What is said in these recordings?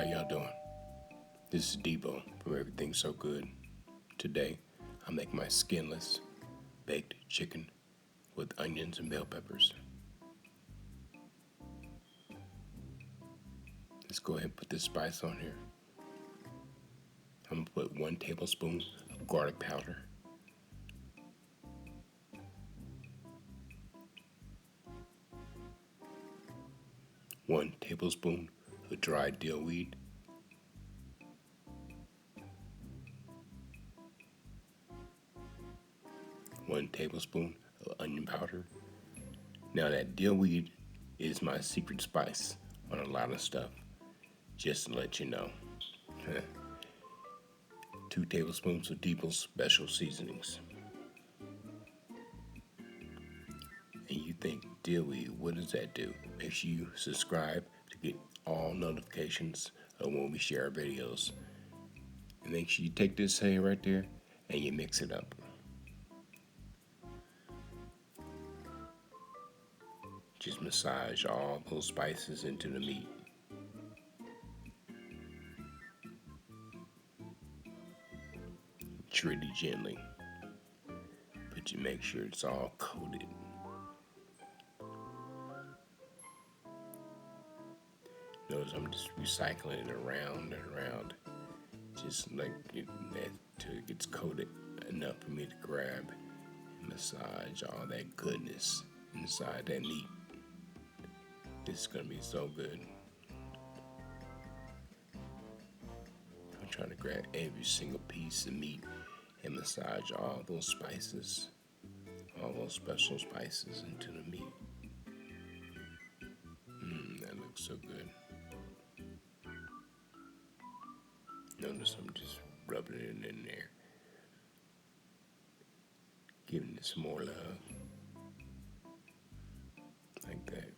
y'all doing? This is Deebo from Everything's So Good. Today, I'm making my skinless baked chicken with onions and bell peppers. Let's go ahead and put this spice on here. I'm gonna put 1 tablespoon of garlic powder, 1 tablespoon of dried dill weed, 1 tablespoon of onion powder. Now that dill weed is my secret spice on a lot of stuff, just to let you know. 2 tablespoons of Deebo's special seasonings. And you think, dill weed, what does that do? Make sure you subscribe to get all notifications of when we share our videos. And make sure you take this hay right there and you mix it up. Just massage all those spices into the meat. Really gently, but you make sure it's all coated. Notice I'm just recycling it around and around, just like that till it gets coated enough for me to grab and massage all that goodness inside that meat. This is gonna be so good. I'm trying to grab every single piece of meat and massage all those spices, all those special spices into the meat. That looks so good. Notice I'm just rubbing it in there, giving it some more love, like that.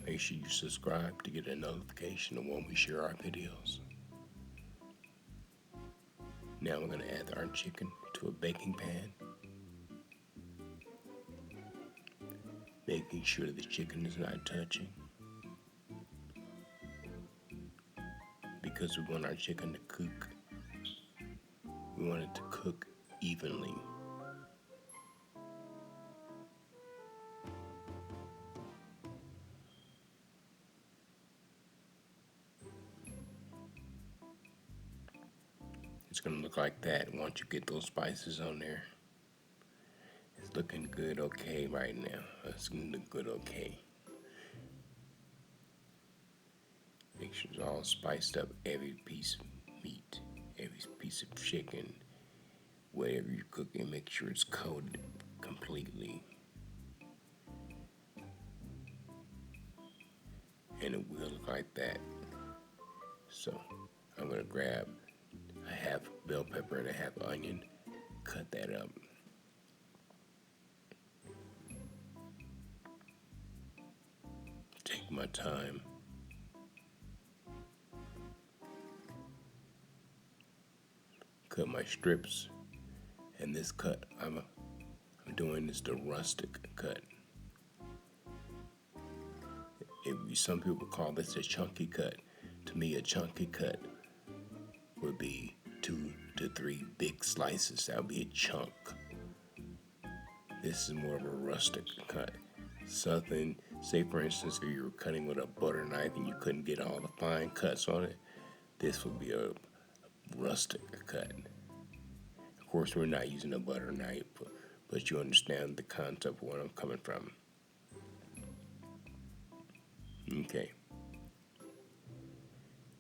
Make sure you subscribe to get a notification of when we share our videos. Now we're going to add our chicken to a baking pan, making sure the chicken is not touching, because we want our chicken to cook. We want it to cook evenly. It's going to look like that once you get those spices on there. It's looking good okay right now. It's going to look good okay. Make sure it's all spiced up, every piece of meat, every piece of chicken, whatever you're cooking, make sure it's coated completely. And it will look like that. So I'm going to grab a half bell pepper and a half onion, cut that up. Take my time. Cut my strips, and this cut, I'm doing this the rustic cut. Some people call this a chunky cut. To me, a chunky cut would be 2 to 3 big slices. That would be a chunk. This is more of a rustic cut. Something, say for instance, if you were cutting with a butter knife and you couldn't get all the fine cuts on it, this would be a rustic cut. Of course, we're not using a butter knife, but you understand the concept of where I'm coming from. Okay.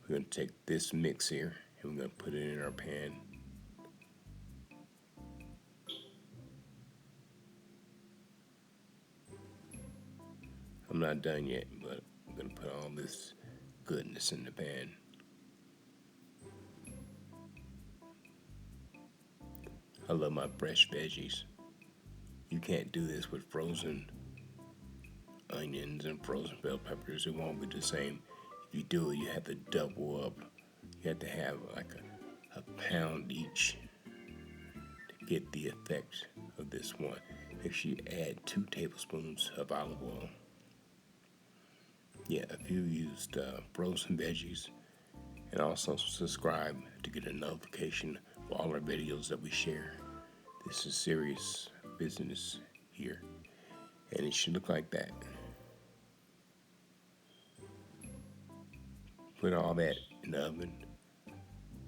We're going to take this mix here and we're going to put it in our pan. I'm not done yet, but I'm going to put all this goodness in the pan. I love my fresh veggies. You can't do this with frozen onions and frozen bell peppers. It won't be the same. If you do it, you have to double up. You have to have like a pound each to get the effect of this one. Make sure you add 2 tablespoons of olive oil. Yeah, if you used frozen veggies, and also subscribe to get a notification for all our videos that we share. This is serious business here, and it should look like that. Put all that in the oven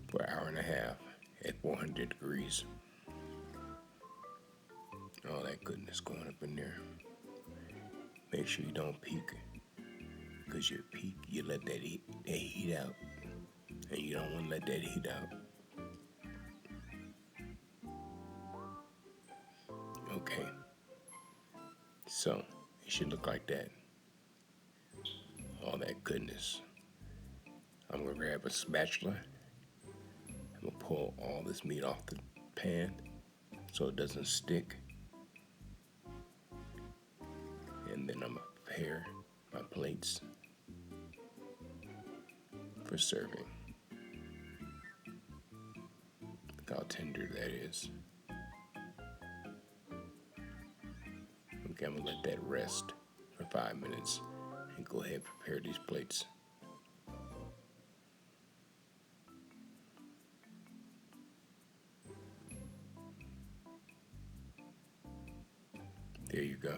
for an hour and a half at 400 degrees. All that goodness going up in there. Make sure you don't peek, because you peek, you let that heat out, and you don't want to let that heat out. Okay, so it should look like that. All that goodness. I'm gonna grab a spatula. I'm gonna pull all this meat off the pan so it doesn't stick. And then I'm gonna prepare my plates for serving. Look how tender that is. Okay, I'm gonna let that rest for 5 minutes and go ahead and prepare these plates. There you go.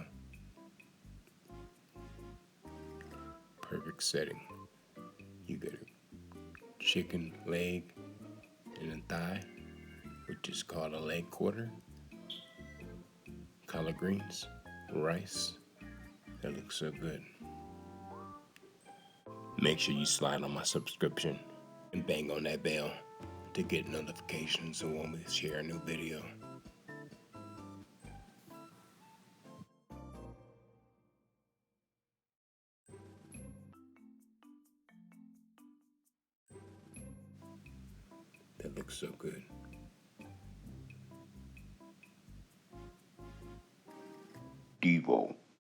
Perfect setting. You got a chicken leg and a thigh, which is called a leg quarter, collard greens, rice. That looks so good. Make sure you slide on my subscription and bang on that bell to get notifications of when we share a new video. That looks so good. Deebo.